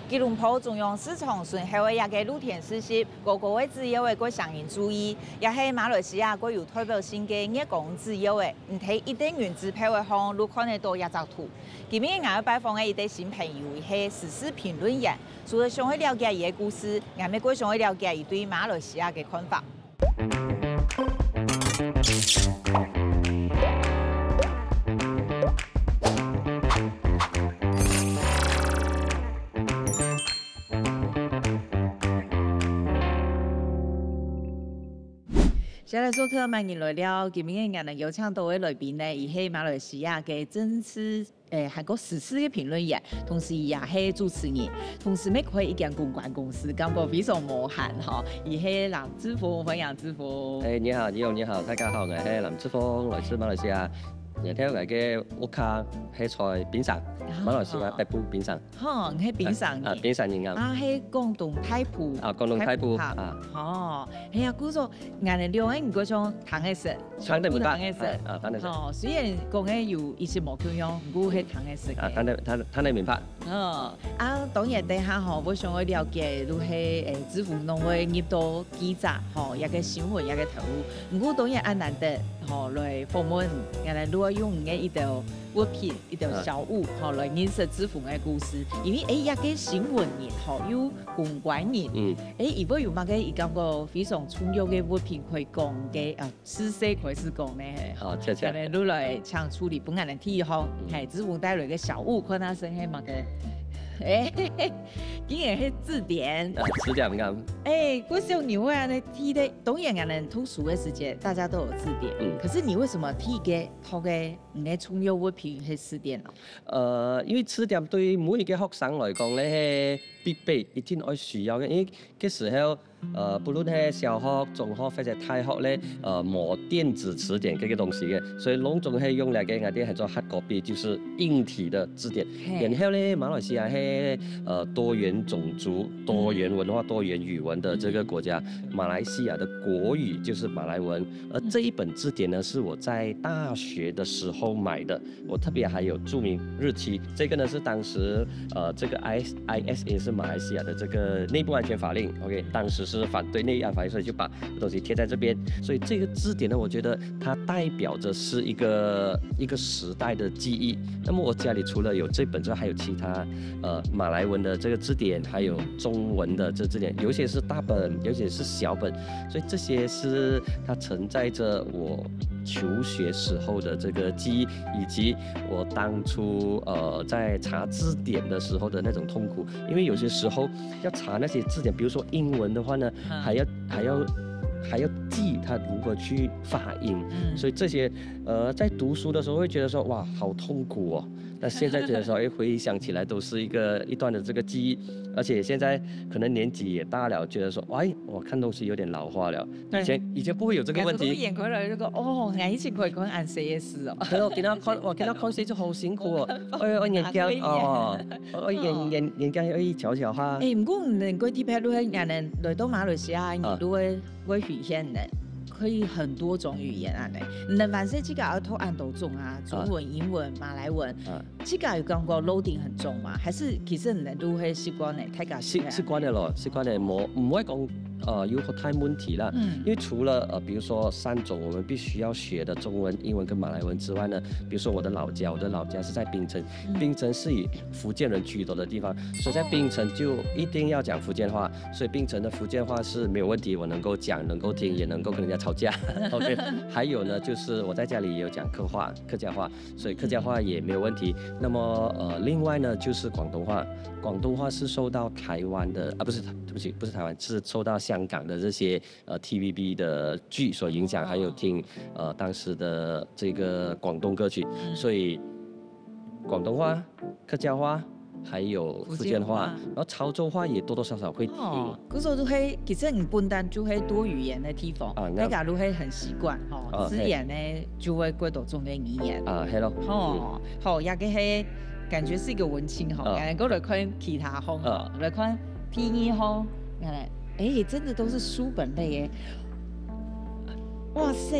吉隆坡中央市場順後的一個露天市集，各個位置有的各商人注意，也係馬來西亞各有代表性嘅熱工自由的，唔睇一定原支票的項，都看得到一張圖。今日我拜訪嘅一對新朋友係時事評論員，除了想去了解伊嘅故事，我哋更想去了解伊對馬來西亞嘅看法。接來做客，歡迎來了。今日我哋有請到位來賓呢，伊係馬來西亞嘅政治韓國時事嘅評論員，同時也係主持人，同時咩開一間公關公司，感覺非常無限哈。伊係藍志峰，歡迎志峰。你好，你好，大家好，我係藍志峰，來自馬來西亞。然後我嘅屋卡係在檳城，馬來西亞北部檳城。哦，喺檳城嘅。檳城人啱。啊，喺廣東太埔。廣東太埔。哦，係啊，故作我哋兩個人嗰種談嘅事，談得唔得？談得。哦，雖然講嘅有一些冇溝通，不過係談嘅事。談得明白。當然底下嗬，我想去了解，都係支付農會入到記者，嗬，一個新聞，一個頭路。不過當然按難得，嗬，來訪問，我哋如果用嘅一條物品，一條小物，嗬，來認識支付嘅故事。因為一個新聞人，嗬，有公關人，如果有乜嘅一個非常重要嘅物品可以講嘅，事實可以是講咧，我哋都來搶處理本案嘅題項，係支付帶來嘅小物，看下先係乜嘅。竟然係字典，字典唔啱。我小牛啊，你提的，當然我們讀書的時間，大家都有字典。可是你為什麼提嘅套嘅唔係重要物品係字典咯？因為字典對每一個學生來講咧係必備，一定要需要嘅。因為嗰時候，不論係小學、中學或者大學咧，冇電子詞典這個東西嘅，所以攏總係用嚟嘅我哋係做 hard copy，就是硬體的字典。然後咧，馬來西亞係多元種族、多元文化、多元語文的這個國家，馬來西亞的國語就是馬來文。而這一本字典呢，是我在大學的時候買的，我特別還有註明日期。這個呢是當時這個 ISA 是馬來西亞的這個內部安全法令 ，OK， 當時是反對內安法令，所以就把東西貼在這邊。所以這個字典呢，我覺得它代表着是一個時代的記憶。那麼我家裡除了有這本之外，還有其他馬來文的這個字典，還有中文的這字典，有些是大本，有些是小本，所以這些是它承載着我求學時候的這個記憶，以及我當初在查字典的時候的那種痛苦。因為有些時候要查那些字典，比如說英文的話呢，還要記它如何去發音，所以這些在讀書的時候會覺得說哇好痛苦哦。但現在覺得說回想起來都是一段的這個記憶，而且現在可能年紀也大了，覺得說我看東西有點老化了。以前不會有這個問題。演過來我以前可以講按寫嘅事哦。我見到看書就好辛苦哦。我研究我研究可以悄悄下。唔過唔能夠啲譬如係人來到馬來西亞，你都會語言的。可以很多種語言啊，你反正這個要偷按多種啊，中文、英文、馬來文，這個有感覺 loading 很重嘛？還是其實你都會習慣咧？睇下習慣了咯，習慣了唔會講有個太問題啦。因為除了比如說3種我們必須要學的中文、英文跟馬來文之外呢，比如說我的老家是在檳城，檳城是以福建人居多的地方，所以在檳城就一定要講福建話，所以檳城的福建話是沒有問題，我能夠講，能夠聽，也能夠跟人家吵架。OK， 還有呢，就是我在家裡也有講客家話，所以客家話也沒有問題。那麼另外呢就是廣東話，廣東話是受到台灣的不是，對不起，不是台灣，是受到香港的這些TVB 的劇所影響，還有聽當時的這個廣東歌曲，所以廣東話、客家話。還有福建話，然後潮州話也多多少少會聽。嗰時候都係其實唔單單就係多語言的地方，大家都係很習慣吼，自然呢就會過到種嘅語言。係咯。好，也嘅係感覺是一個文青吼，過來看其他方，來看 PE 方，真的都是書本類嘅。哇塞，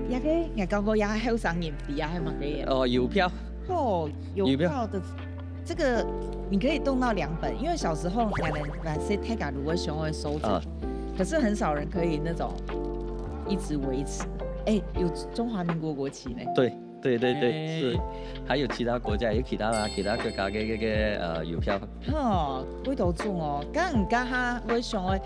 也嘅也講過也後生人啲啊，係乜嘅嘢？郵票。郵票的。這個你可以動到2本，因為小時候可能把 C 太嘎如果熊会收着，可是很少人可以那种一直維持。哎，有中華民國國旗呢。對。對，是，還有其他國家有其他國家嘅郵票。好，幾多種哦，咁唔家下我想嘅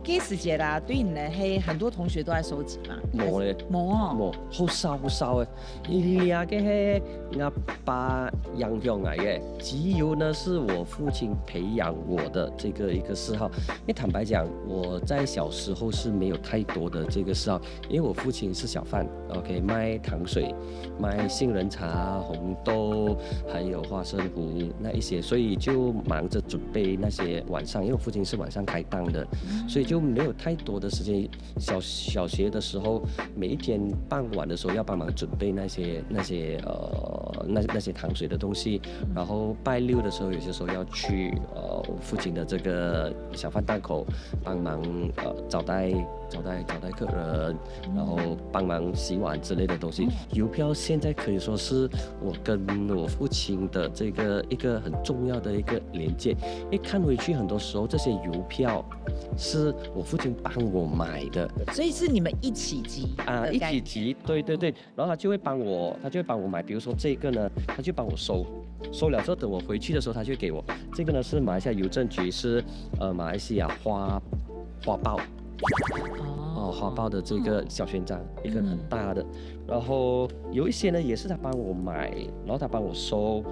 幾時節啦？對你嚟係很多同學都在收集嘛？冇咧，冇啊，冇，好少嘅。呢下嘅係阿爸養嚟嘅，只有呢是我父親培養我的這個一個嗜好。因為坦白講，我在小時候是沒有太多的這個嗜好，因為我父親是小販 ，OK， 賣糖水、賣杏仁茶、紅豆，還有花生糊那一些，所以就忙着準備那些晚上，因為我父親是晚上開檔的，所以就沒有太多的時間。小學的時候，每一天傍晚的時候要幫忙準備那些糖水的東西，然後拜六的時候，有些時候要去父親的這個小販檔口幫忙招待客人，然後幫忙洗碗之類的東西。郵票現在可以說是我跟我父親的這個一個很重要的一個連接。因為看回去，很多時候這些郵票是我父親幫我買的，所以是你們一起集啊，一起集，對，然後他就會幫我買，比如說這個呢，他就幫我收了之後，等我回去的時候，他就給我這個呢是馬來西亞郵政局是馬來西亞花報。花報的這個小勳章，一個很大的，然後有一些呢也是他幫我買，然後他幫我收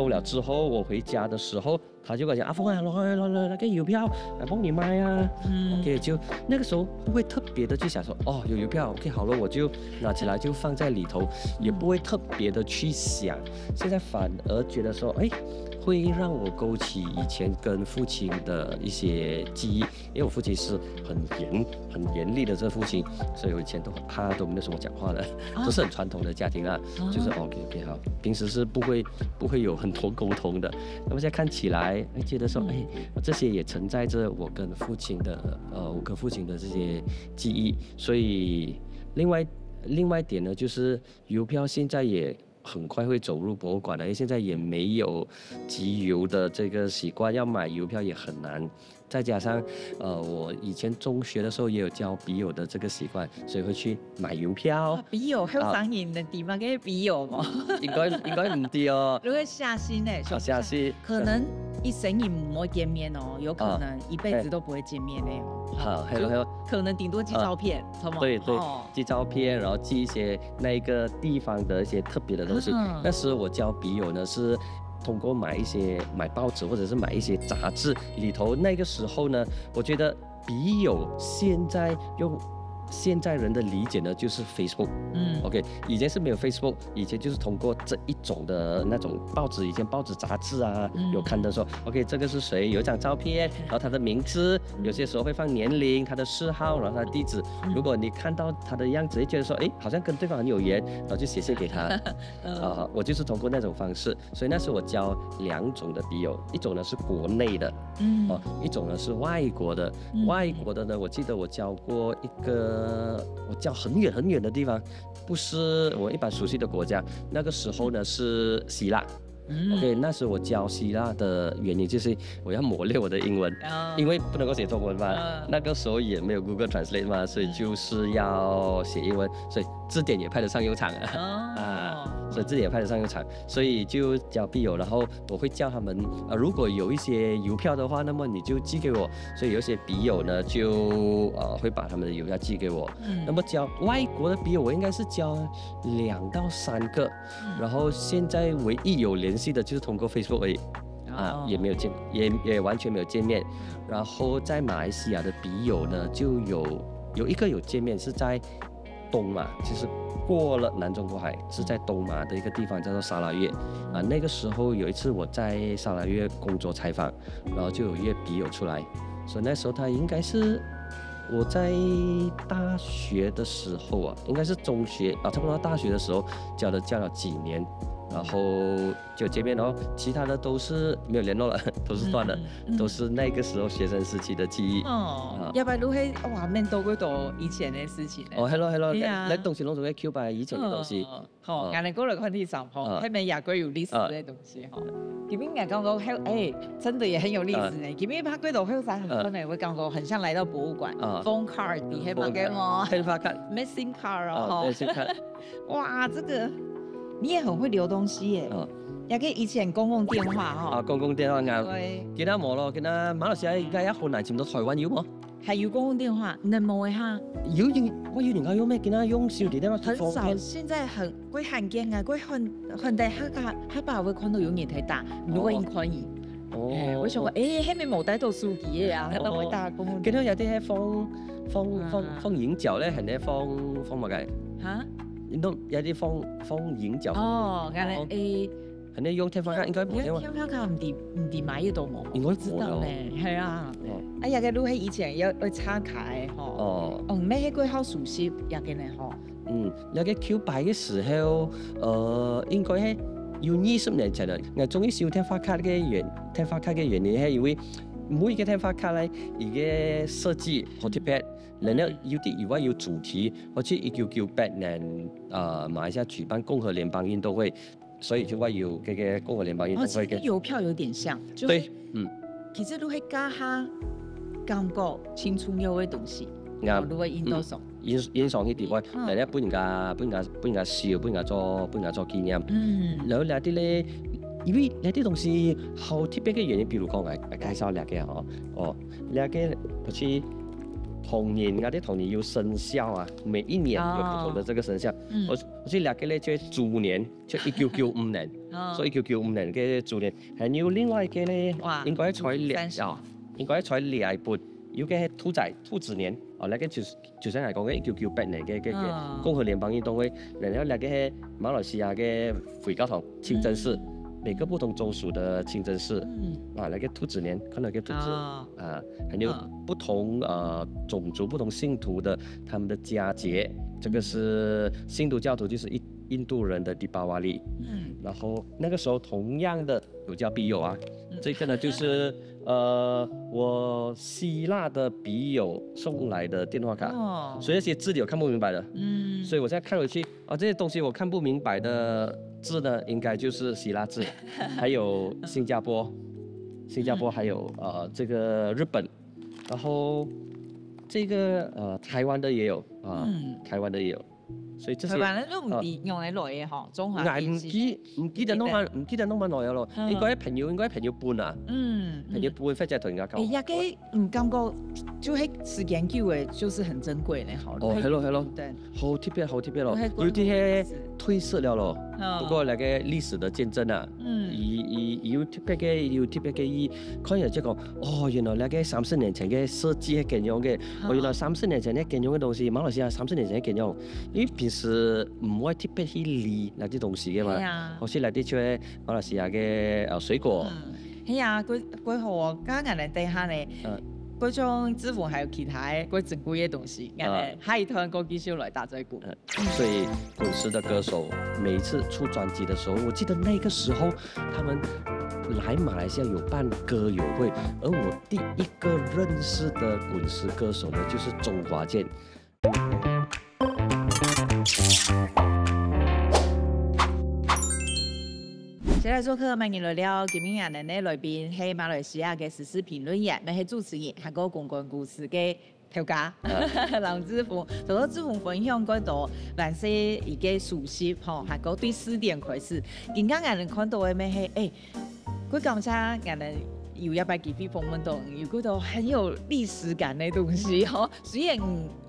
了之後，我回家的時候，他就跟我講，阿峰啊，來那個郵票，來幫你買啊。OK， 就那個時候不會特別的去想說，哦，有郵票 ，OK 好了，我就拿起來就放在裡頭，也不會特別的去想。現在反而覺得說，哎，會讓我勾起以前跟父親的一些記憶，因為我父親是很嚴厲的這個父親，所以我以前他都沒有什麼講話的，都是很傳統的家庭啊，就是 OK 好，平時是不會有很多溝通的。那麼現在看起來，覺得說，哎，這些也承載着我跟父親的這些記憶。所以另外一點呢，就是郵票現在也很快會走入博物館了，因為現在也沒有集郵的這個習慣，要買郵票也很難。再加上，我以前中學的時候也有交筆友的這個習慣，所以會去買郵票。筆友香港人的地方嘅筆友嘛？應該唔對哦。如果下線呢？下線可能一生也唔會見面哦，有可能一輩子都不會見面呢。好，可能頂多寄照片，好嗎？對，寄照片，然後寄一些那個地方的一些特別的東西。那時我交筆友呢是通過買報紙或者是買一些雜誌裡頭，那個時候呢，我覺得筆友現在用現在人的理解呢，就是 Facebook。OK， 以前是沒有 Facebook， 以前就是通過這一種的那種報紙，以前報紙雜誌啊，有看到說 ，OK， 這個是誰，有一張照片，然後他的名字，有些時候會放年齡、他的嗜好，然後他的地址。如果你看到他的樣子，就覺得說，哎，好像跟對方很有緣，然後就寫信給他。我就是通過那種方式，所以那時我交2種的筆友，一種呢是國內的，一種呢是外國的。外國的呢，我記得我交過一個。我交很遠的地方，不是我一般熟悉的國家。那個時候呢是希臘。OK， 那時我教希臘的原因就是我要磨練我的英文，因為不能夠寫中文嘛。那個時候也沒有 Google Translate 嘛，所以就是要寫英文，所以字典也派得上用場所以字典也派得上用場，所以就交筆友，然後我會叫他們如果有一些郵票的話，那麼你就寄給我。所以有些筆友呢就會把他們的郵票寄給我。那麼交外國的筆友，我應該是交2到3個，然後現在唯一有聯繫的就是通過 Facebook 而已，也沒有也完全沒有見面。然後在馬來西亞的筆友呢，就有一個有見面，是在東馬，就是過了南中國海，是在東馬的一個地方叫做沙拉越。那個時候有一次我在沙拉越工作採訪，然後就有約筆友出來，所以那時候他應該是我在大學的時候應該是中學差不多大學的時候交了幾年。然後就見面哦，其他的都是沒有聯絡了，都是斷了，都是那個時候學生時期的記憶。哦，要不然都會哇，面多過多以前的事情咧。哦，係咯，你東西攏總會 Q 吧以前嘅東西。好，人哋過來看啲上鋪，係咪也歸有歷史嘅東西哈？這邊人講講還有真的也很有歷史呢。這邊拍過度，還有啥很多呢？我講過，很像來到博物館。phone card，你係拍給我。電話卡 ，missing card 哦。missing card。哇，這個你也很會留東西耶。也可以以前公共電話哈。公共電話啱。對。見到冇咯？見到馬來西亞而家一好難佔到台灣要冇？係有公共電話，能冇嘅哈？我以前我用咩？見到用小電電話。很少，現在很貴罕見啊！貴很大黑白會看到有人喺打，如果可以。哦。我想講，係咪冇帶到手機嘅啊？都會打公共。見到有啲係放影腳咧，係咧放乜嘅？嚇？有啲放影腳。哦，啱咧係你用電話卡應該冇嘅嘛？電話卡唔掂買呢度冇。應該知道咧，係啊。哎呀，嘅都係以前要插卡嘅嗬。哦。咩係佢好熟悉入嘅咧嗬？有嘅橋牌嘅時候，應該係要20年前啦。我終於少電話卡嘅原因係因為每一個電話卡咧，而家設計好特別，然後有啲如果要主題，好似1998年馬來西亞舉辦共和聯邦運動會。所以就話要嘅共和聯邦運動會嘅郵票有點像，對，其實都係加下感覺青春有嘅東西，都會印到上，印上去啲位，嚟咧本人笑，本人做紀念，然後有啲咧，因為有啲東西好特別嘅原因，比如講我介紹兩個兩個好似。童年嗰啲童年有生肖啊，每一年有不同的這個生肖。我似兩個咧就豬年，就1995年，所以1995年嘅豬年。還有另外一個咧，應該才2本，有個係兔子年。那個就像係講嘅1998年嘅共和聯邦運動會，然後那個係馬來西亞嘅回教堂清真寺。每個不同宗屬的清真寺，那個兔子年，看那個兔子，還有不同種族、不同信徒的他們的佳節，這個是印度教徒，就是印度人的迪巴瓦利，然後那個時候同樣的有叫筆友啊，這個呢就是我希臘的筆友送來的電話卡，所以那些字我看不明白的，所以我現在看回去這些東西我看不明白的字呢，應該就是希臘字，還有新加坡還有這個日本，然後這個台灣的也有台灣的也有。所以這些，台灣都唔知用嚟來嘅嗬，中華電視。唔記得弄乜來咯，應該朋友半啊，朋友半或者同人家講。一個唔感覺，就係時間久嘅，就是很珍貴咧，嗬。哦，係咯，好特別咯，有啲係褪色了咯，不過那個歷史的見證啊，有特別嘅意義，看人即講，原來那個30年前嘅設計係咁樣嘅，原來30年前咧咁樣嘅東西，馬來西亞30年前係咁樣，因為平時唔會特別去理那啲東西嘅嘛，好似那啲像馬來西亞嘅水果。係啊，佢好加人哋地下咧，嗰種支付還有其他嗰珍貴嘅東西，人哋下一團過繼續來打這鼓。所以滾石的歌手每一次出專輯的時候，我記得那個時候他們來馬來西亞有辦歌友會，而我第一個認識的滾石歌手呢，就是周華健。接來做客，歡迎來了。今日人哋來賓係馬來西亞嘅時事評論員，咪係主持人，係個公共故事嘅頭家藍之鋒。從個之鋒分享嗰度，還是一個熟悉，嗬，係個對4點開始。今日人哋看到嘅咪係，佢感謝人哋有一百幾篇訪問到，有嗰度很有歷史感嘅東西，嗬。雖然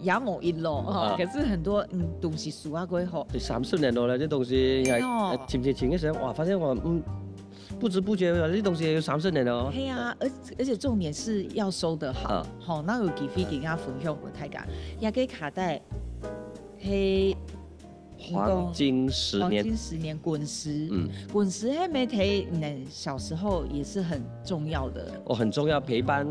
也冇一咯，可是很多東西數下佢好。 30年咯，啲東西係前嘅時候，哇！發現我不知不覺啲東西有30年咯。係啊，而且重點是要收得好，好，那有幾飛給佢分享過大家，也給卡帶係。黃金10年，滾石，滾石喺媒體，小時候也是很重要的。很重要，陪伴，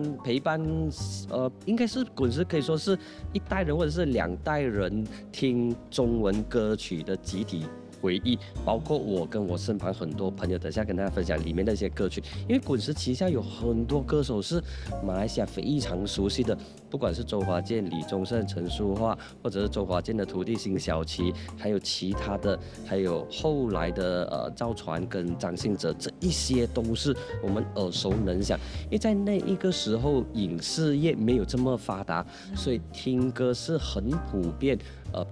應該是滾石可以說是一代人或者是2代人聽中文歌曲的集體回憶，包括我跟我身旁很多朋友，等下跟大家分享裡面的一些歌曲。因為滾石旗下有很多歌手是馬來西亞非常熟悉的，不管是周華健、李宗盛、陳淑樺，或者是周華健的徒弟辛曉琪，還有其他的，還有後來的趙傳跟張信哲，這一些都是我們耳熟能詳。因為在那一個時候，影視業沒有這麼發達，所以聽歌是很普遍，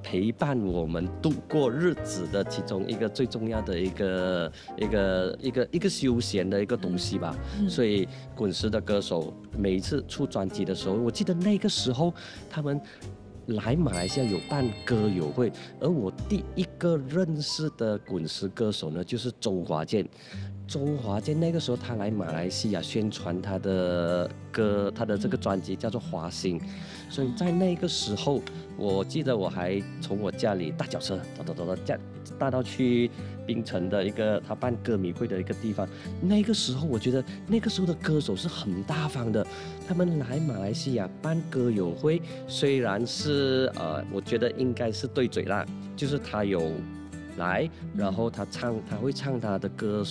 陪伴我們度過日子的其中一個最重要的一個休閒的一個東西吧。所以滾石的歌手每一次出專輯的時候，我記得那個時候他們來馬來西亞有辦歌友會，而我第一個認識的滾石歌手呢，就是周華健。周華健那個時候他來馬來西亞宣傳他的歌，他的這個專輯叫做《花心》，所以在那個時候，我記得我還從我家裡搭腳車走，搭到去檳城的一個他辦歌迷會的一個地方。那個時候我覺得那個時候的歌手是很大方的，他們來馬來西亞辦歌友會，雖然是我覺得應該是對嘴啦，就是他有來，然後他會唱他的歌。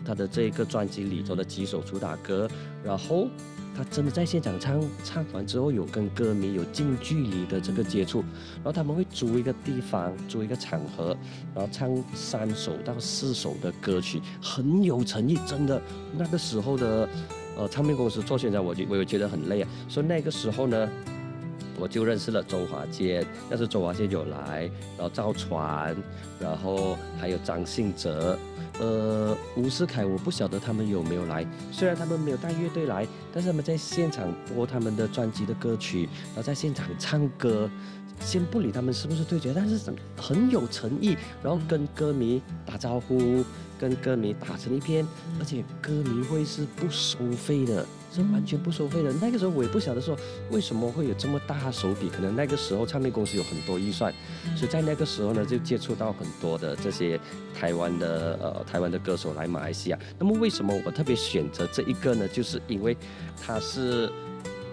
他的這個專輯裡頭的幾首主打歌，然後他真的在現場唱完之後，有跟歌迷有近距離的這個接觸，然後他們會租一個地方，租一個場合，然後唱3首到4首的歌曲，很有誠意，真的。那個時候的唱片公司做宣傳，我有覺得很累啊，所以那個時候呢，我就認識了周華健，那時候周華健有來，然後趙傳，然後還有張信哲。吳世凱我不曉得他們有沒有來，雖然他們沒有帶樂隊來，但是他們在現場播他們的專輯的歌曲，然後在現場唱歌。先不理他們是不是對嘴，但是很有誠意，然後跟歌迷打招呼，跟歌迷打成一片，而且歌迷會是不收費的，是完全不收費的。那個時候我也不曉得說為什麼會有這麼大手筆，可能那個時候唱片公司有很多預算，所以在那個時候呢就接觸到很多的這些台灣的歌手來馬來西亞。那麼為什麼我特別選擇這一個呢？就是因為它是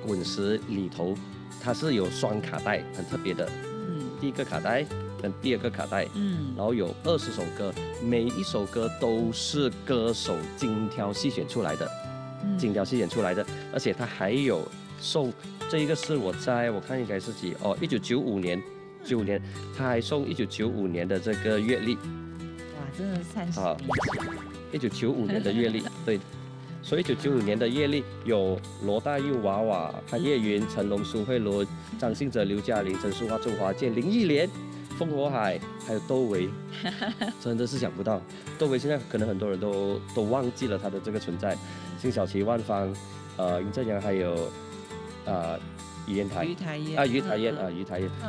滾石裡頭。它是有雙卡帶，很特別的。第一個卡帶跟第二個卡帶，然後有20首歌，每一首歌都是歌手精挑細選出來的，而且它還有送，這一個是我看應該是1995年，他還送1995年的這個月曆。哇，真的30年前。1995年的月曆，對。所以1995年的月曆有羅大佑、娃娃、潘越雲、成龍、蘇慧倫、張信哲、劉嘉玲、陳淑樺、周華健、林憶蓮、烽火海，還有竇唯，真的是想不到，竇唯現在可能很多人都忘記了他的這個存在。辛曉琪、萬芳、尹正陽，還有於台燕，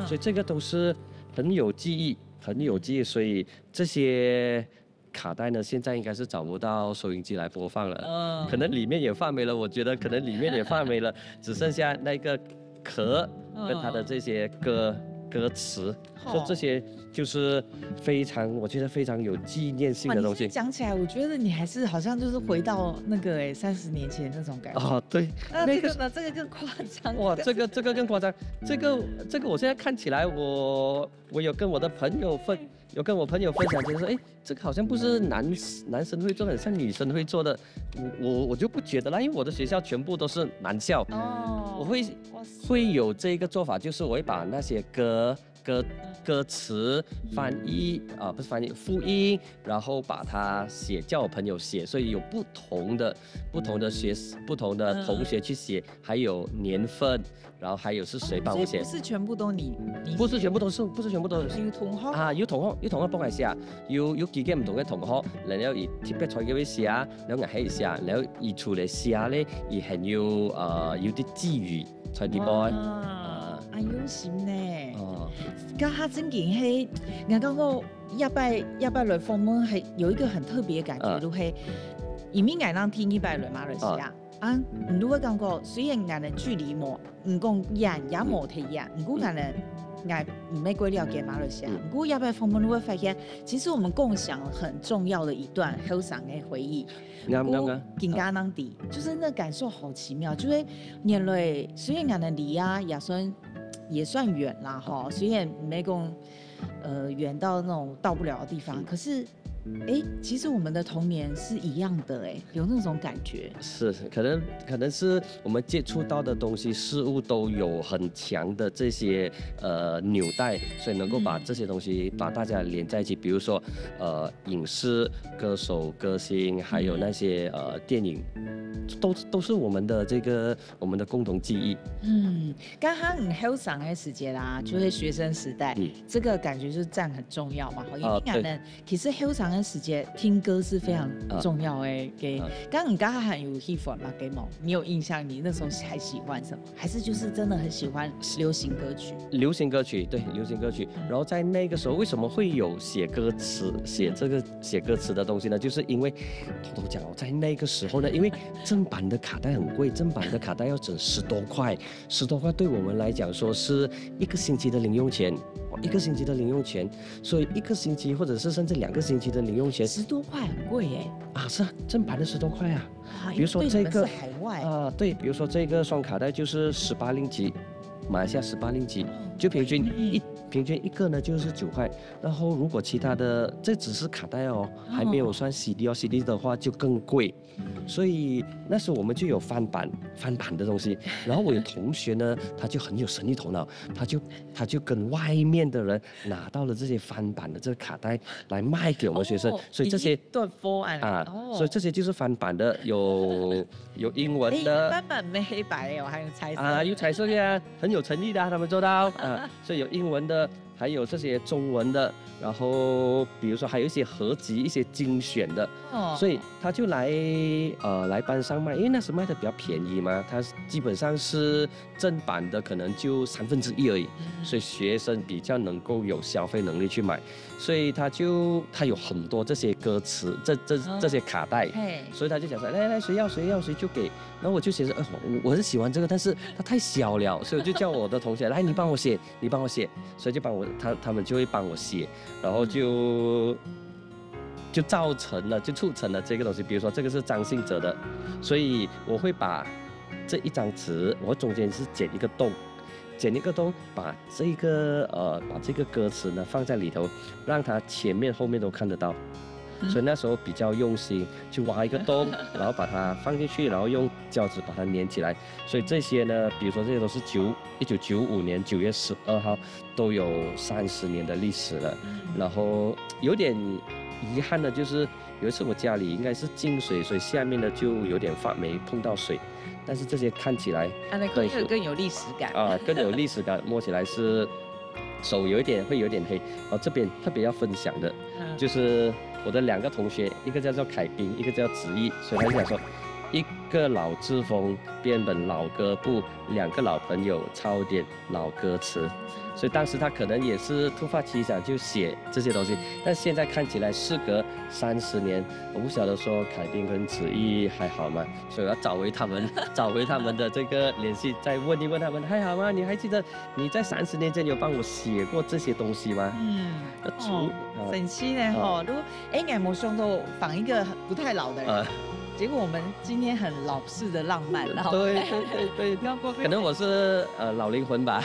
所以這個都是很有記憶，所以這些卡帶呢，現在應該是找不到收音機來播放了，可能裡面也發霉了，我覺得可能裡面也發霉了，只剩下那個殼跟它的這些歌詞，所以這些就是我覺得非常有紀念性的東西。講起來，我覺得你還是好像就是回到那個30年前那種感覺。對，那這個更誇張。哇，這個更誇張，這個我現在看起來，我有跟我的朋友分享，就是說，這個好像不是男生會做的，很像女生會做的。我就不覺得啦，因為我的學校全部都是男校，我會有這個做法，就是我會把那些歌詞複音，然後把它叫我朋友寫，所以有不同的同學去寫，還有年份，然後還有是誰幫我寫。不是全部都你不是全部都是。有同學幫我寫，有幾個唔同嘅同學，然後特別在嗰邊寫，然後喺度寫，然後出嚟寫咧，係要啲資語在啲波。用心呢，噶哈真勁係，我感覺一百來訪問係有一個很特別嘅感覺，就係移民愛人聽100來馬來西亞，如果感覺雖然我哋距離唔講遠也冇太遠，不過我哋唔係過了解馬來西亞，不過100訪問你會發現，其實我們共享很重要的一段好長嘅回憶。更加能啲，就是那感受好奇妙，就是原來雖然我哋離也算遠啦，雖然唔係講遠到那種到不了的地方，可是。其實我們的童年是一樣的，有那種感覺。是，可能是我們接觸到的東西、事物都有很強的這些紐帶，所以能夠把這些東西把大家連在一起。比如說影視、歌手、歌星，還有那些電影，都是我們的我們的共同記憶。剛剛很後生的時間啦，就是學生時代，這個感覺就是佔很重要嘛。一定人其實後生的時間聽歌是非常重要的。給剛剛很有喜歡嘛？給某你有印象？你那時候還喜歡什麼？還是就是真的很喜歡流行歌曲？流行歌曲，對，流行歌曲。然後在那個時候，為什麼會有寫歌詞的東西呢？就是因為偷偷講哦，在那個時候呢，因為正版的卡帶很貴，正版的卡帶要整10多塊，10多塊对我們來講說是1個星期的零用錢，1個星期的零用錢，所以1個星期或者是甚至2個星期的零用錢，10多塊很貴是啊，正版的10多塊啊。比如說這個海外对，比如說這個雙卡帶就是18令吉，馬來西亞18令吉，就平均一個呢就是9塊。然後如果其他的，這只是卡帶哦，還沒有算 CD 哦，CD 的話就更貴。所以那時候我們就有翻版的東西。然後我有同學呢，他就很有生意頭腦，他就跟外面的人拿到了這些翻版的這個卡帶來賣給我們學生。所以這些所以這些就是翻版的，有英文的。翻版沒黑白的，還有彩色有彩色的啊，很有誠意的他們做到所以有英文的，還有這些中文的，然後比如說還有一些合集、一些精選的，所以他就來班上賣，因為那時賣的比較便宜嘛，它基本上是正版的可能就1/3而已，所以學生比較能夠有消費能力去買，所以他有很多這些歌詞，這些卡帶，所以他就講說來誰要誰就給，然後我就寫着我是喜歡這個，但是它太小了，所以我就叫我的同學來你幫我寫，所以就幫我他們就會幫我寫，然後就促成了這個東西。比如說這個是張信哲的，所以我會把這一張詞，我中間是剪一個洞，把這個歌詞呢放在裡頭，讓它前面後面都看得到。所以那時候比較用心，去挖一個洞，然後把它放進去，然後用膠紙把它粘起來。所以這些呢，比如說這些都是1995年9月12號，都有30年的歷史了。然後有點遺憾的就是有一次我家裡應該是進水，所以下面呢就有點發霉，碰到水。但是這些看起來更有歷史感更有歷史感，摸起來是手会有点黑。然後這邊特別要分享的就是我的2個同學，一個叫做凱賓，一個叫子毅，所以他就想說，一個老志風編本老歌簿，2個老朋友抄點老歌詞。所以當時他可能也是突發奇想就寫這些東西，但現在看起來事隔30年，我不曉得說凱賓跟子毅還好嗎？所以我要找回他們的這個聯繫，再問一問他們還好嗎？你還記得你在30年前有幫我寫過這些東西嗎？神奇呢如果我沒想到訪一個不太老的人。結果我們今天很老式的浪漫，對，可能我是老靈魂吧。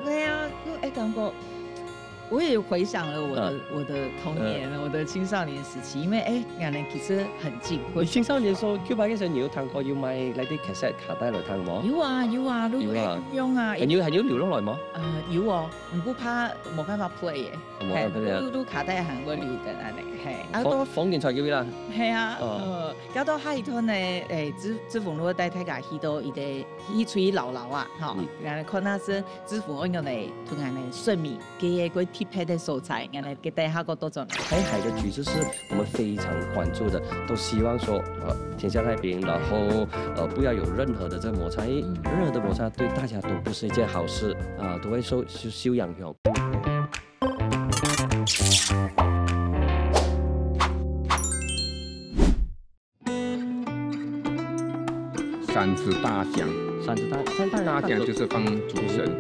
對啊，感覺我也回想了我的童年，我的青少年時期，因為兩人其實很近。你青少年時候 Q8嘅時候，你有聽過要買那啲卡式卡帶來聽冇？有啊，都用啊。係要留落來冇？有哦，唔過怕冇辦法 play 嘅，都卡帶行過留嘅安尼，係。放電台叫咩啦？係啊，搞到下一趟呢，知府路帶大家去到伊哋去吹老啊，吼，然後看那是知府用嚟同人哋順米嘅嗰貼片的素材，然後給大家個多種。台海的局勢是我們非常關注的，都希望說天下太平，然後不要有任何的這個摩擦，因為任何的摩擦對大家都不是一件好事都會受影響。3隻大象就是放主神，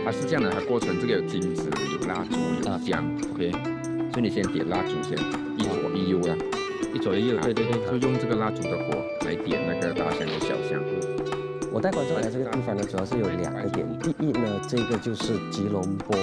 它是這樣的，它過程這個有金子、有蠟燭、有香，OK，所以你先點蠟燭先，一左一右啦，一左一右，對，就用這個蠟燭的火來點那個大象的小象。我帶觀眾來這個地方呢，主要是有2個點。第一呢，這個就是吉隆坡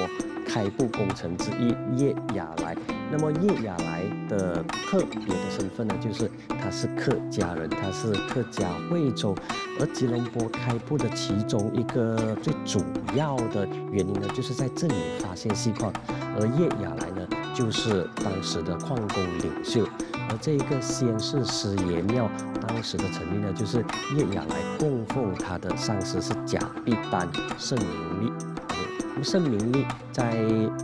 開埠功臣之一葉亞來。那麼葉亞來的特別的身份呢，就是他是客家人，他是客家惠州。而吉隆坡開埠的其中一個最主要的原因呢，就是在這裡發現錫礦。而葉亞來呢，就是當時的礦工領袖。而這一個先世師爺廟，當時的成立呢，就是葉亞來供奉他的上師是甲必丹聖明利。聖明利在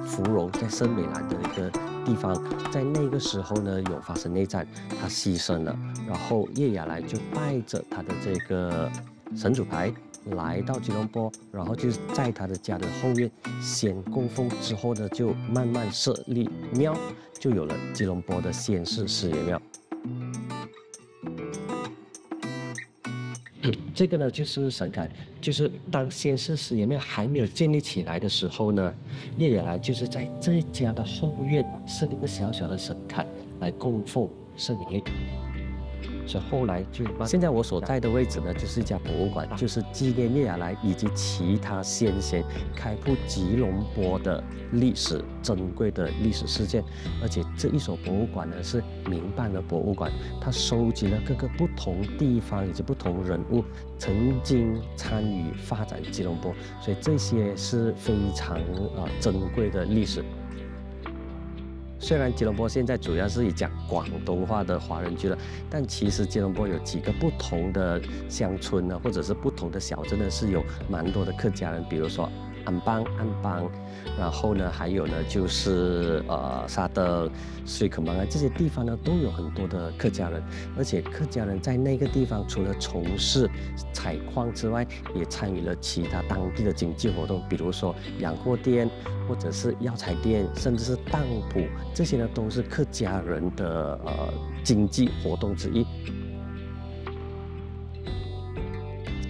芙蓉，在森美蘭的一個地方，在那個時候呢，有發生內戰，他犧牲了，然後葉亞來就帶着他的這個神主牌來到吉隆坡，然後就在他的家的後院先供奉，之後呢，就慢慢設立廟，就有了吉隆坡的先世師爺廟。這個呢就是神龕，就是當先世師爺廟還沒有建立起來的時候呢，葉亞來就是在這一家的後院設立一個小小的神龕來供奉聖明利。所以後來就現在我所在的位置呢，就是一家博物館，就是紀念葉亞來以及其他先賢開埠吉隆坡的歷史珍貴的歷史事件。而且這一所博物館呢是民辦的博物館，它收集了各個不同地方以及不同人物曾經參與發展吉隆坡，所以這些是非常珍貴的歷史。雖然吉隆坡現在主要是以講廣東話的華人居了，但其實吉隆坡有幾個不同的鄉村呢，或者是不同的小鎮呢，是有蠻多的客家人，比如說安邦、然後呢，還有呢就是沙登、水可芒啊這些地方呢，都有很多的客家人，而且客家人在那個地方除了從事採礦之外，也參與了其他當地的經濟活動，比如說洋貨店，或者是藥材店，甚至是當鋪，這些呢都是客家人的經濟活動之一。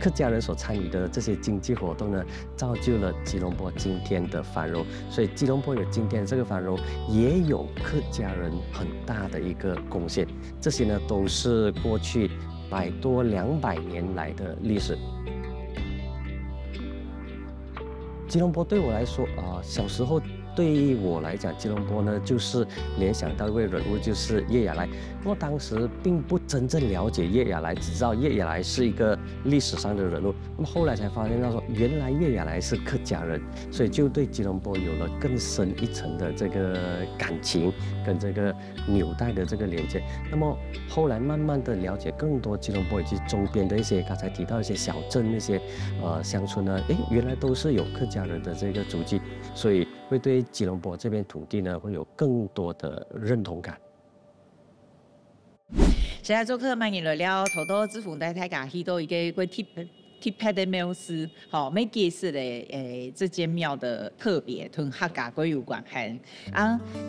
客家人所參與的這些經濟活動呢，造就了吉隆坡今天的繁榮。所以吉隆坡有今天這個繁榮，也有客家人很大的一個貢獻。這些呢都是過去100多200年來的歷史。吉隆坡對我來說小時候對於我來講，吉隆坡呢就是聯想到一位人物，就是葉亞來。那麼當時並不真正了解葉亞來，只知道葉亞來是一個歷史上的人物。那麼後來才發現到說，原來葉亞來是客家人，所以就對吉隆坡有了更深一層的這個感情跟這個紐帶的這個連接。那麼後來慢慢的了解更多吉隆坡以及周邊的一些剛才提到一些小鎮那些鄉村呢，原來都是有客家人的這個足跡，所以會對吉隆坡這片土地呢會有更多的認同感。現在做客歡迎來了，頭多知府帶大家去到一個貼拍的廟司，好，沒解釋嘞，這間廟的特別同客家歸有關係。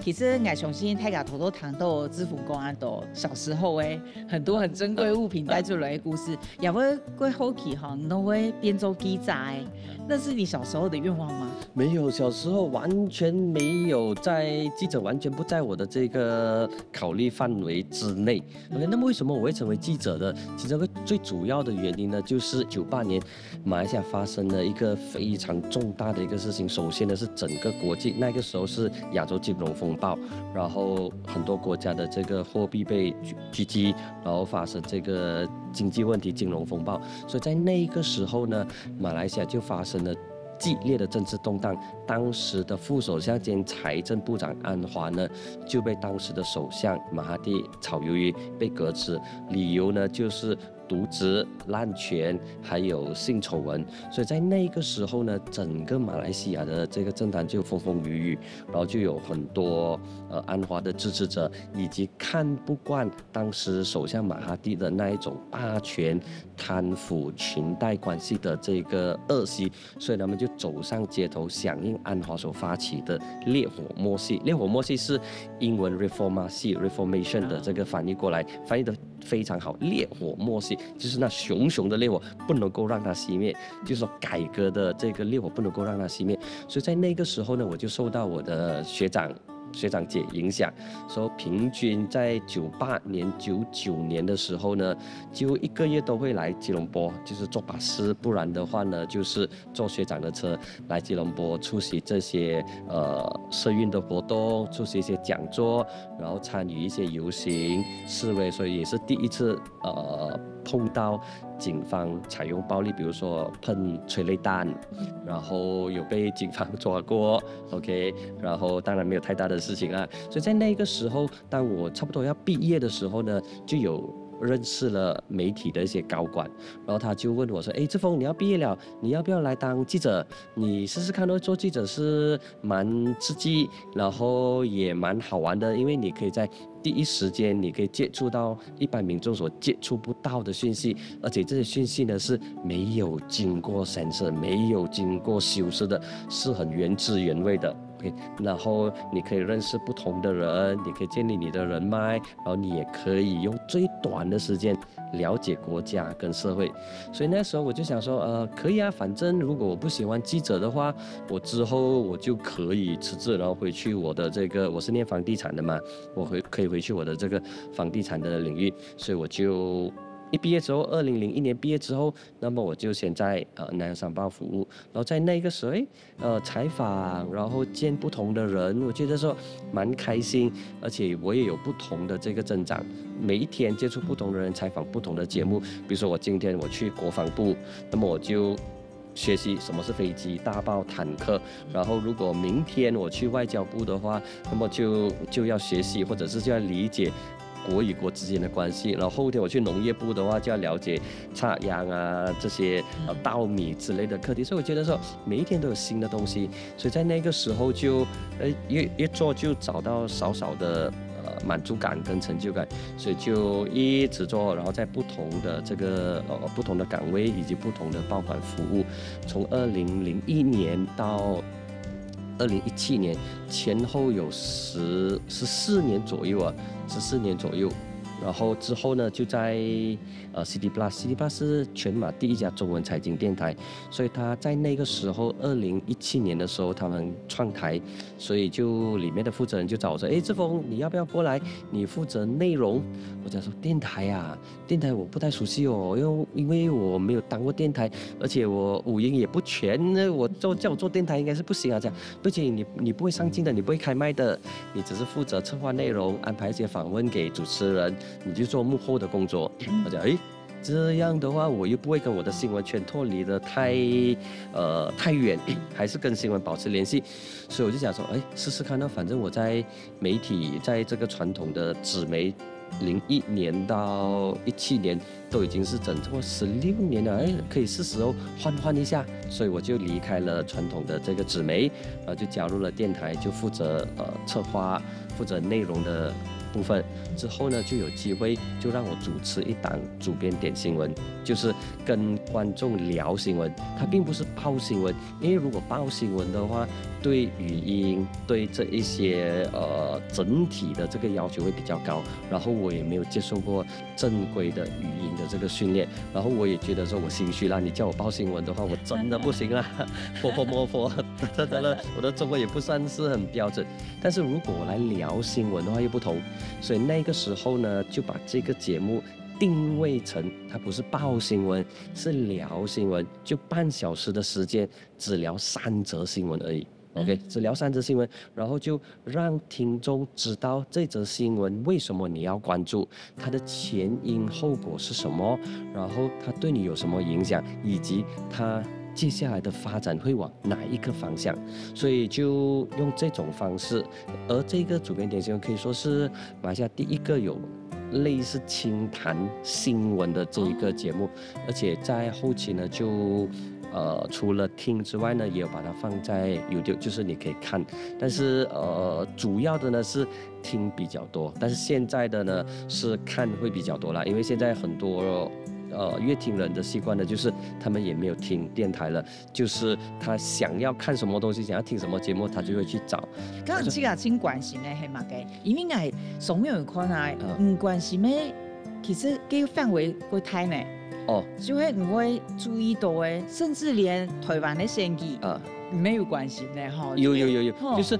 其實我相信大家頭多談到知府公安都小時候很多很珍貴物品帶出來的故事，也會過後期你都會變做記載。那是你小時候的願望嗎？沒有，小時候完全沒有在記者，完全不在我的這個考慮範圍之內。OK， 那麼為什麼我會成為記者呢？其中一個最主要的原因呢，就是98年馬來西亞發生了一個非常重大的一個事情。首先呢是整個國際，那個時候是亞洲金融風暴，然後很多國家的這個貨幣被狙擊，然後發生這個經濟問題、金融風暴。所以在那個時候呢，馬來西亞就發生了激烈的政治動盪，當時的副首相兼財政部長安華呢就被當時的首相馬哈蒂炒魷魚，被革職，理由呢就是瀆職、濫權，還有性醜聞。所以在那個時候呢，整個馬來西亞的這個政壇就風風雨雨，然後就有很多安華的支持者，以及看不慣當時首相馬哈蒂的那一種霸權、貪腐、裙帶關係的這個惡習，所以他們就走上街頭，響應安華所發起的烈火默系。烈火默系是英文 reformation 的這個翻譯過來，翻譯的非常好。烈火默系就是那熊熊的烈火不能夠讓它熄滅，就是說改革的這個烈火不能夠讓它熄滅。所以在那個時候呢，我就受到我的學長學長姐影響，所以平均在98年、99年的時候呢，就1個月都會來吉隆坡，就是坐巴士，不然的話呢，就是坐學長的車來吉隆坡出席這些社運的活動，出席一些講座，然後參與一些遊行示威，所以也是第一次碰到警方採用暴力，比如說噴催淚彈，然後有被警方抓過 ，OK， 然後當然沒有太大的事情啦。所以在那個時候，當我差不多要畢業的時候呢，就有認識了媒體的一些高管，然後他就問我說：“哎，志峰，你要畢業了，你要不要來當記者？你試試看哦，做記者是蠻刺激，然後也蠻好玩的，因為你可以在第一時間你可以接觸到一般民眾所接觸不到的訊息，而且這些訊息呢是沒有經過censor，沒有經過修飾的，是很原汁原味的。” OK， 然後你可以認識不同的人，你可以建立你的人脈，然後你也可以用最短的時間了解國家跟社會。所以那時候我就想說，可以啊，反正如果我不喜歡記者的話，我之後我就可以辭職，然後回去我的這個，我是念房地產的嘛，我可以回去我的這個房地產的領域，所以我就。一畢業之後，2001年畢業之後，那麼我就先在南洋商報服務，然後在那個時候，採訪，然後見不同的人，我覺得說蠻開心，而且我也有不同的這個增長，每一天接觸不同的人，採訪不同的節目，比如說我今天我去國防部，那麼我就學習什麼是飛機、大炮、坦克，然後如果明天我去外交部的話，那麼就要學習，或者是就要理解國與國之間的關係，然後後天我去農業部的話，就要了解插秧啊這些稻米之類的課題，所以我覺得說每一天都有新的東西，所以在那個時候就越做就找到少少的滿足感跟成就感，所以就一直做，然後在不同的這個不同的崗位以及不同的報館服務，從2001年到2017年前後有14年左右啊，14年左右。然後之後呢，就在City Plus 是全馬第一家中文財經電台，所以他在那個時候2017年的時候，他們創台，所以就裡面的負責人就找我說：“哎，志峰，你要不要過來？你負責內容。”我講說：“電台啊，電台我不太熟悉哦，因為我沒有當過電台，而且我五音也不全，我叫我做電台應該是不行啊。這樣，而且你不會上鏡的，你不會開麥的，你只是負責策劃內容，安排一些訪問給主持人。”你就做幕後的工作，我講哎，這樣的話我又不會跟我的新聞圈脫離得太遠，還是跟新聞保持聯繫，所以我就想說，哎，試試看呢，反正我在媒體，在這個傳統的紙媒，01年到17年都已經是整整16年了，哎，可以是時候換一下，所以我就離開了傳統的這個紙媒，然後就加入了電台，就負責策劃，負責內容的部分。之後呢，就有機會就讓我主持一檔主編點新聞，就是跟觀眾聊新聞，它並不是報新聞，因為如果報新聞的話，對語音對這一些整體的這個要求會比較高，然後我也沒有接受過正規的語音的這個訓練，然後我也覺得說我心虛啦，你叫我報新聞的話，我真的不行啦，摸佛，真的，我的中文也不算是很標準，但是如果我來聊新聞的話又不同，所以那個時候呢，就把這個節目定位成它不是報新聞，是聊新聞，就半小時的時間，只聊3則新聞而已。OK， 只聊3則新聞，然後就讓聽眾知道這則新聞為什麼你要關注，它的前因後果是什麼，然後它對你有什麼影響，以及它接下來的發展會往哪一個方向，所以就用這種方式。而這個主編點新聞可以說是馬來西亞第一個有類似清談新聞的這一個節目，而且在後期呢就除了聽之外呢，也有把它放在 YouTube， 就是你可以看，但是主要的呢是聽比較多，但是現在的呢是看會比較多啦，因為現在很多樂聽人的習慣呢，就是他們也沒有聽電台了，就是他想要看什麼東西，想要聽什麼節目，他就會去找。咁啊，即個真關心咧，係嘛嘅？因為係上面看來唔關心咩，其實佢範圍會太呢。哦，就會唔會注意到誒，甚至連台灣的選舉沒有關係呢？哈。有，就是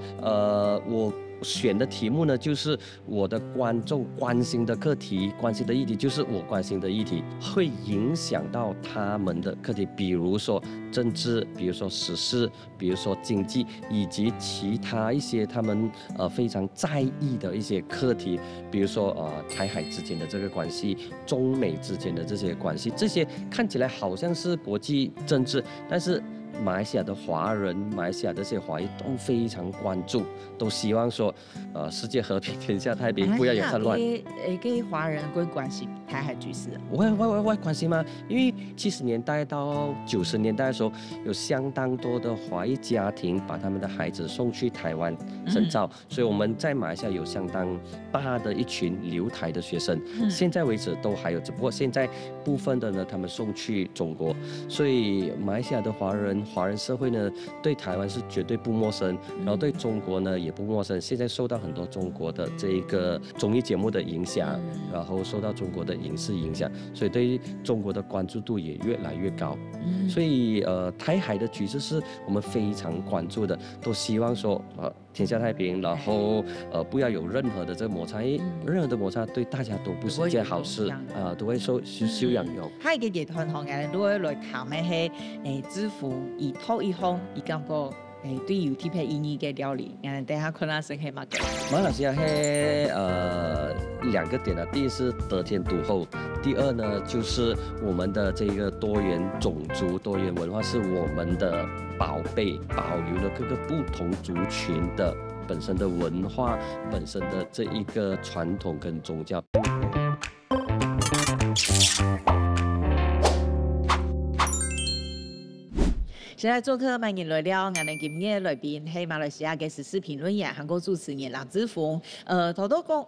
選的題目呢，就是我的觀眾關心的課題、關心的議題，就是我關心的議題，會影響到他們的課題，比如說政治，比如說時事，比如說經濟，以及其他一些他們非常在意的一些課題，比如說台海之間的這個關係，中美之間的這些關係，這些看起來好像是國際政治，但是馬來西亞的華人、馬來西亞的這些華裔都非常關注，都希望說，世界和平、天下太平，不要有戰亂。跟華人會關心台海局勢？會關心嗎？因為70年代到90年代的時候，有相當多的華裔家庭把他們的孩子送去台灣深造，所以我們在馬來西亞有相當大的一群留台的學生，現在為止都還有，只不過現在部分的呢，他們送去中國，所以馬來西亞的華人社會呢，對台灣是絕對不陌生，然後對中國呢也不陌生。現在受到很多中國的這一個綜藝節目的影響，然後受到中國的影視影響，所以對中國的關注度也越來越高。所以台海的局勢是我們非常關注的，都希望說天下太平，然後不要有任何的這個摩擦，因為任何的摩擦對大家都不是一件好事都會受影響。下一個集團行業如果來談的係支付以托一方，伊感覺對於特別意義嘅料理，等下看下先係乜嘅。馬來西亞係兩個點啊，第一是得天獨厚，第二呢就是我們的這個多元種族、多元文化是我們的寶貝，保留了各個不同族群的本身的文化、本身的這一個傳統跟宗教。現在做客萬人來了，我哋今日來賓係馬來西亞嘅時事評論員、韓國主持人藍之鋒。頭都講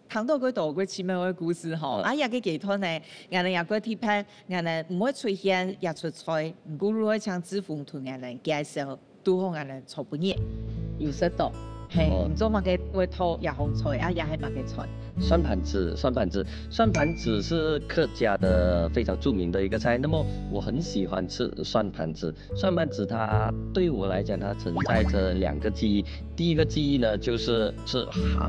談到佢多個奇妙嘅故事吼，啊，也個集團呢，我哋也個特別，我哋唔會出現也出菜，唔過如果像之鋒同我哋介紹，都好我哋做本嘢，有識到，係唔做乜嘅會拖也好菜，啊，也係乜嘅菜。蒜盤子是客家的非常著名的一個菜。那麼我很喜歡吃蒜盤子。蒜盤子它對我來講，它承載着兩個記憶。第一個記憶呢，就是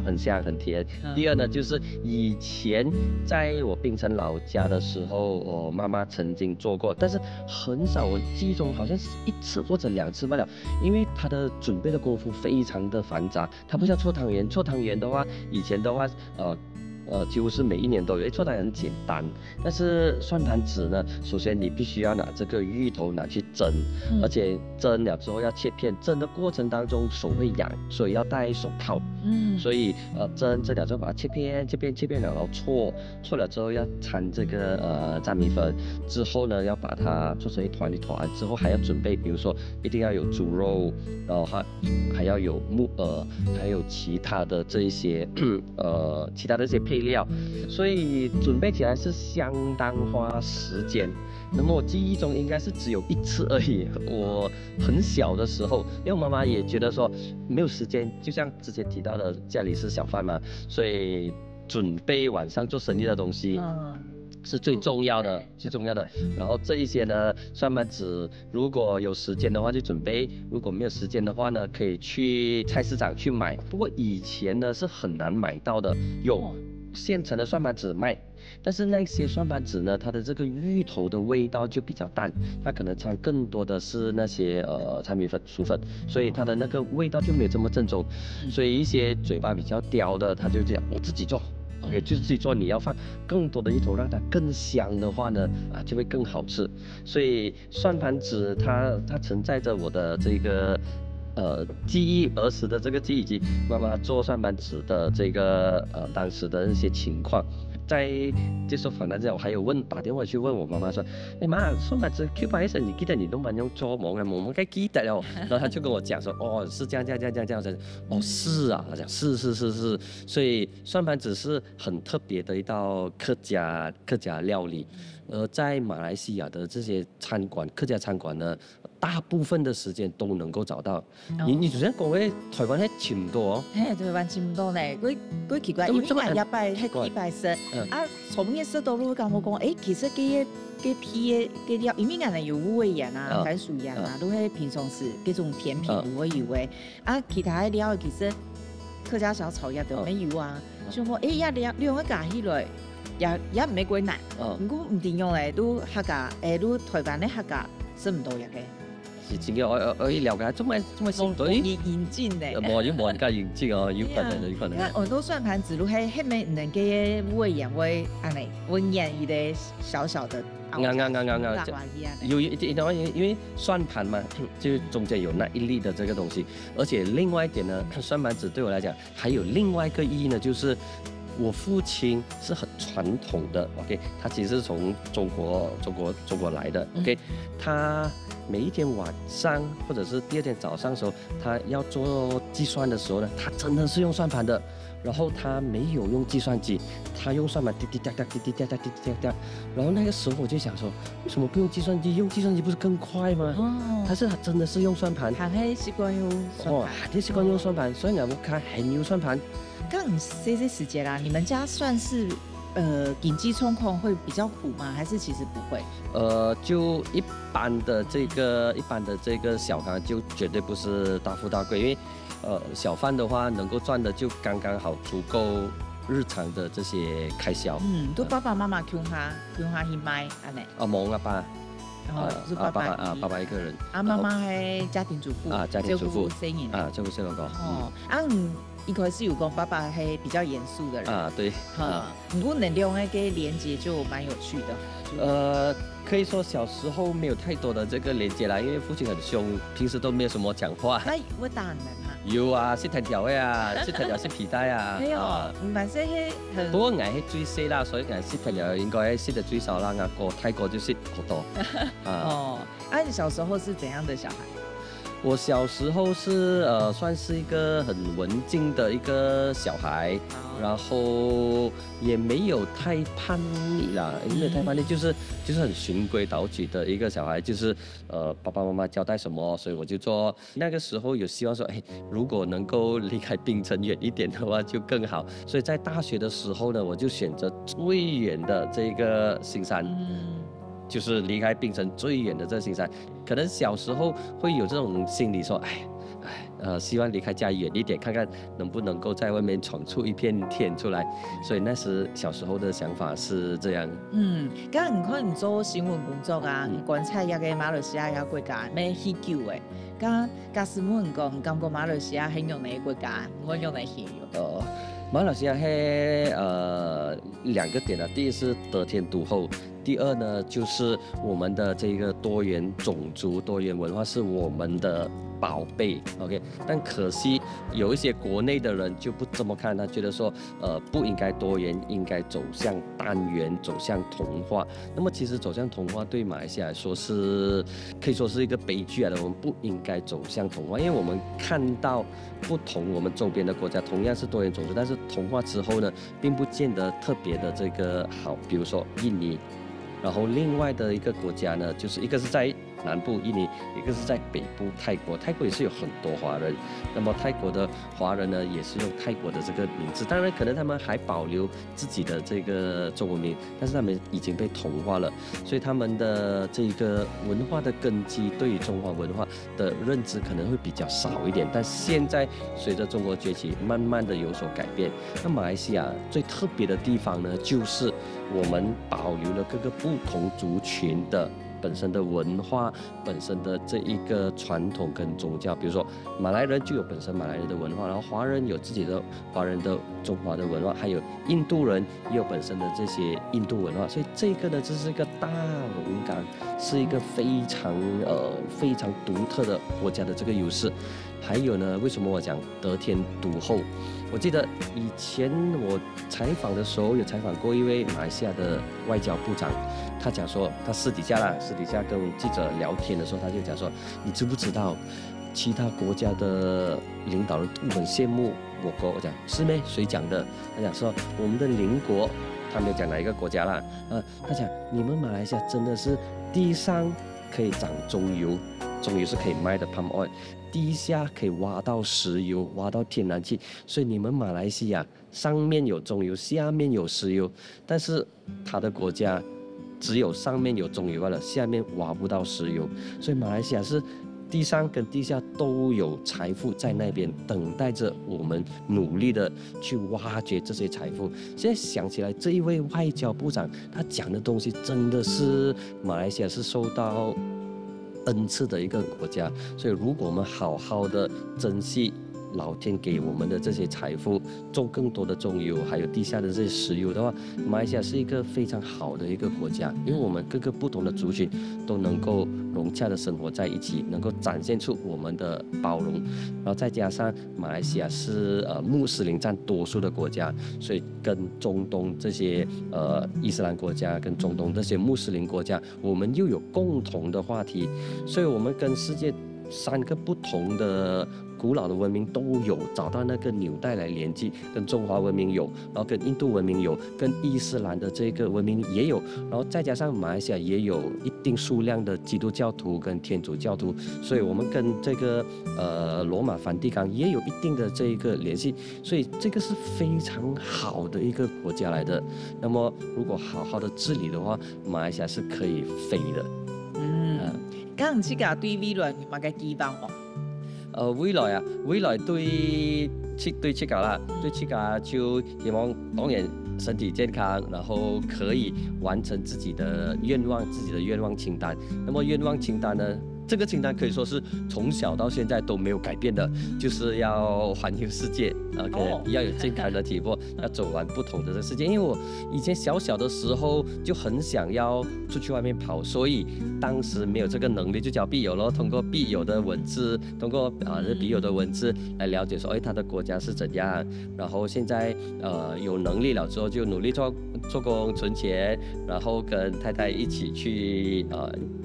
很香很甜。第二呢，就是以前在我檳城老家的時候，我媽媽曾經做過，但是很少，我記憶中好像是1次或者2次罷了。因為它的準備的功夫非常的繁雜，它不像搓湯圓。搓湯圓的話，以前的話，幾乎是每一年都有，做得很簡單。但是蒜盤子呢，首先你必須要拿這個芋頭拿去蒸，而且蒸了之後要切片，蒸的過程當中手會癢，所以要戴手套。所以蒸了之後把它切片，然後搓了之後要摻這個炸米粉，之後呢要把它做成一團，之後還要準備，比如說一定要有豬肉，然後還要有木耳，還有其他的這一些配料，所以準備起來是相當花時間。那麼我記憶中應該是只有1次而已。我很小的時候，因為我媽媽也覺得說沒有時間，就像之前提到的，家裡是小販嘛，所以準備晚上做生意的東西是最重要的。然後這一些呢，蒜盤子如果有時間的話就準備，如果沒有時間的話呢，可以去菜市場去買。不過以前呢是很難買到的，有現成的蒜盤子賣，但是那些蒜盤子呢，它的這個芋頭的味道就比較淡，它可能摻更多的是那些糙米粉、薯粉，所以它的那個味道就沒有這麼正宗。所以一些嘴巴比較刁的，他就這樣我自己做。OK， 就自己做，你要放更多的芋頭，讓它更香的話呢，就會更好吃。所以蒜盤子它承載着我的這個記憶，兒時的這個記憶，以及媽媽做蒜盤子的這個當時的那些情況。在接受訪談之後，我還有打電話去問我媽媽說：“媽，蒜盤子 Q8S， 你記得你都蠻用做嗎？我們該記得了。”然後他就跟我講說：“哦，是這樣。”哦，是啊，他講是。所以蒜盤子是很特別的一道客家料理。而在馬來西亞的這些客家餐館呢，大部分的時間都能夠找到。你之前講嘅台灣係差唔多哦。台灣差唔多咧，佢奇怪，因為一擺係擺食，從嘅食道路講我講，其實嘅皮嘅料，因為我哋有五味鹽啊、番薯鹽啊，都係平常時嗰種甜品都會有嘅。其他嘅料其實客家小炒也都沒有啊，想講也兩個加起來，也唔係幾難。不過唔定用咧，都客家都台灣的客家識唔到嘢嘅。是真嘅，我了解，做咩先對？嚴謹咧，冇人家嚴謹哦，有可能。我都算盤子路係後面能嘅委員會安尼，文言一個小小的。啱，因為算盤嘛，就中間有那一粒的這個東西，而且另外一點呢，算盤子對我來講還有另外一個意義呢，就是我父親是很傳統的 ，OK， 他其實是從中國來的 ，OK， 他每一天晚上或者是第二天早上的時候，他要做計算的時候呢，他真的是用算盤的。然後他沒有用計算機，他用算盤滴滴答答，滴滴答答，滴滴答答。然後那個時候我就想說，為什麼不用計算機？用計算機不是更快嗎？他真的是用算盤。他係習慣用算盤。他習慣用算盤，所以我看很有算盤。剛這些時間啦，你們家算是經濟狀況會比較苦嗎？還是其實不會？就一般的這個小康就絕對不是大富大貴，因為。小販的話，能夠賺的就剛剛好，足夠日常的這些開銷。都爸爸媽媽供下去買，安尼。忙阿爸。然後是爸爸一個人。媽媽係家庭主婦。家庭主婦。照顧細路哥。一開始有講爸爸係比較嚴肅的人。對。不過能量那個連接就蠻有趣的。可以說小時候沒有太多的這個連接啦，因為父親很兇，平時都沒有什麼講話。那會打人嗎？有啊，識藤條嘅啊，識藤條識皮帶啊。係哦，唔係識係。不過我係最細啦，所以我識藤條應該識得最少啦。阿哥泰國就識好多。你小時候是怎樣的小孩？我小時候是算是一個很文靜的一個小孩，然後也沒有太叛逆啦，沒有太叛逆，就是很循規蹈矩的一個小孩，就是爸爸媽媽交代什麼，所以我就做。那個時候有希望說，如果能夠離開檳城遠一點的話就更好，所以在大學的時候呢，我就選擇最遠的這個新山。就是離開檳城最遠的這新山，可能小時候會有這種心理，說，希望離開家遠一點，看看能不能夠在外面闖出一片天出來。所以那時小時候的想法是這樣。剛剛你看你做新聞工作啊，觀察一個馬來西亞一個國家，咩許久誒？剛假使問講，感覺馬來西亞很用哪個國家？我用哪些？馬來西亞係兩個點啊，第一是得天獨厚。第二呢，就是我們的這個多元種族、多元文化是我們的寶貝 ，OK。但可惜有一些國內的人就不這麼看，他覺得說，不應該多元，應該走向單元，走向同化。那麼其實走向同化對馬來西亞來說是可以說是一個悲劇來的，我們不應該走向同化，因為我們看到不同我們周邊的國家同樣是多元種族，但是同化之後呢，並不見得特別的這個好，比如說印尼。然後另外的一個國家呢，就是一個是在南部印尼，一個是在北部泰國。泰國也是有很多華人，那麼泰國的華人呢，也是用泰國的這個名字。當然，可能他們還保留自己的這個中文名，但是他們已經被同化了，所以他們的這個文化的根基對於中華文化的認知可能會比較少一點。但現在隨着中國崛起，慢慢的有所改變。那馬來西亞最特別的地方呢，就是我們保留了各個不同族群的本身的文化，本身的這一個傳統跟宗教。比如說馬來人就有本身馬來人的文化，然後華人有自己的華人的中華的文化，還有印度人也有本身的這些印度文化。所以這個呢，這是一個大龍崗，是一個非常獨特的國家的這個優勢。還有呢，為什麼我講得天獨厚？我記得以前我採訪的時候，有採訪過一位馬來西亞的外交部長，他講說，他私底下跟記者聊天的時候，他就講說，你知不知道其他國家的領導人都很羨慕我國？我講是咩？誰講的？他講說我們的鄰國，他沒有講哪一個國家啦。他講你們馬來西亞真的是地上可以長中油，中油是可以賣的 palm oil。地下可以挖到石油，挖到天然氣，所以你們馬來西亞上面有中油，下面有石油，但是他的國家只有上面有中油罷了，下面挖不到石油，所以馬來西亞是地上跟地下都有財富在那邊等待着我們努力的去挖掘這些財富。現在想起來，這一位外交部長他講的東西真的是馬來西亞是受到恩賜的一個國家，所以如果我們好好的珍惜老天給我們的這些財富，種更多的種油，還有地下的這些石油的話，馬來西亞是一個非常好的一個國家，因為我們各個不同的族群都能夠融洽的生活在一起，能夠展現出我們的包容，然後再加上馬來西亞是穆斯林佔多數的國家，所以跟中東這些伊斯蘭國家跟中東這些穆斯林國家，我們又有共同的話題，所以我們跟世界3個不同的古老的文明都有找到那個紐帶來連接，跟中華文明有，然後跟印度文明有，跟伊斯蘭的這個文明也有，然後再加上馬來西亞也有一定數量的基督教徒跟天主教徒，所以我們跟這個羅馬梵蒂岡也有一定的這一個聯繫，所以這個是非常好的一個國家來的。那麼如果好好的治理的話，馬來西亞是可以飛的。咁唔知㗎對未來有乜嘅期望喎？未來對七家啦，對七家就希望當然身體健康，然後可以完成自己的願望清單。那麼願望清單呢？這個清單可以說是從小到現在都沒有改變的，就是要環遊世界，OK，要有健康的體魄，要走完不同的世界。因為我以前小的時候就很想要出去外面跑，所以當時沒有這個能力，就交筆友咯，通過筆友的文字，來了解說，他的國家是怎樣。然後現在有能力了之後，就努力做工存錢，然後跟太太一起去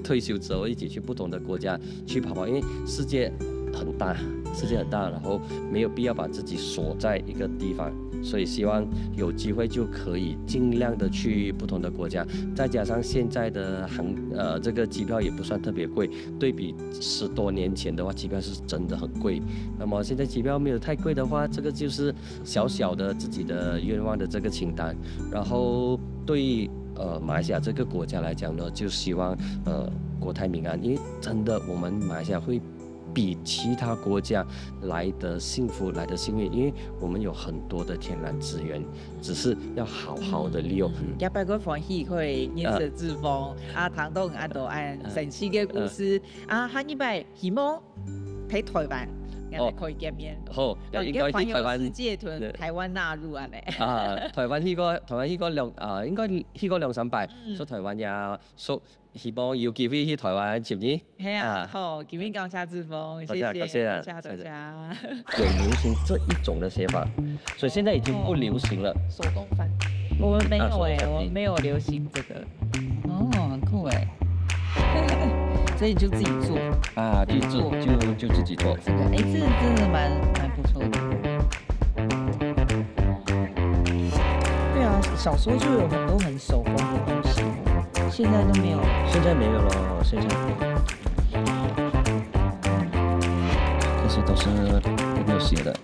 退休之後一起去不同的國家去跑，因為世界很大，然後沒有必要把自己鎖在一個地方，所以希望有機會就可以盡量的去不同的國家，再加上現在的這個機票也不算特別貴，對比10多年前的話，機票是真的很貴。那麼現在機票沒有太貴的話，這個就是小的自己的願望的這個清單。然後對馬來西亞這個國家來講呢，就希望國泰民安，因為真的我們馬來西亞會比其他國家來得幸福，來得幸運，因為我們有很多的天然資源，只是要好好的利用。也拜過歡喜可以認識志峰唐東阿多安神奇的故事下一擺希望喺台灣。可以見面。好，應該去台灣。世界同台灣納入啊咧。台灣去過應該去過2-3擺，所以台灣也希望有機會去台灣前年。係啊，好，今天感謝志峰，謝謝。有流行這一種的寫法，所以現在已經不流行了。手工飯，我們沒有我們沒有流行這個。很酷所以就自己做就自己做。這個這真的蠻不錯的。對啊，小時候就有很多很手工的東西，現在都沒有。現在沒有了，現在這些都是沒有寫的。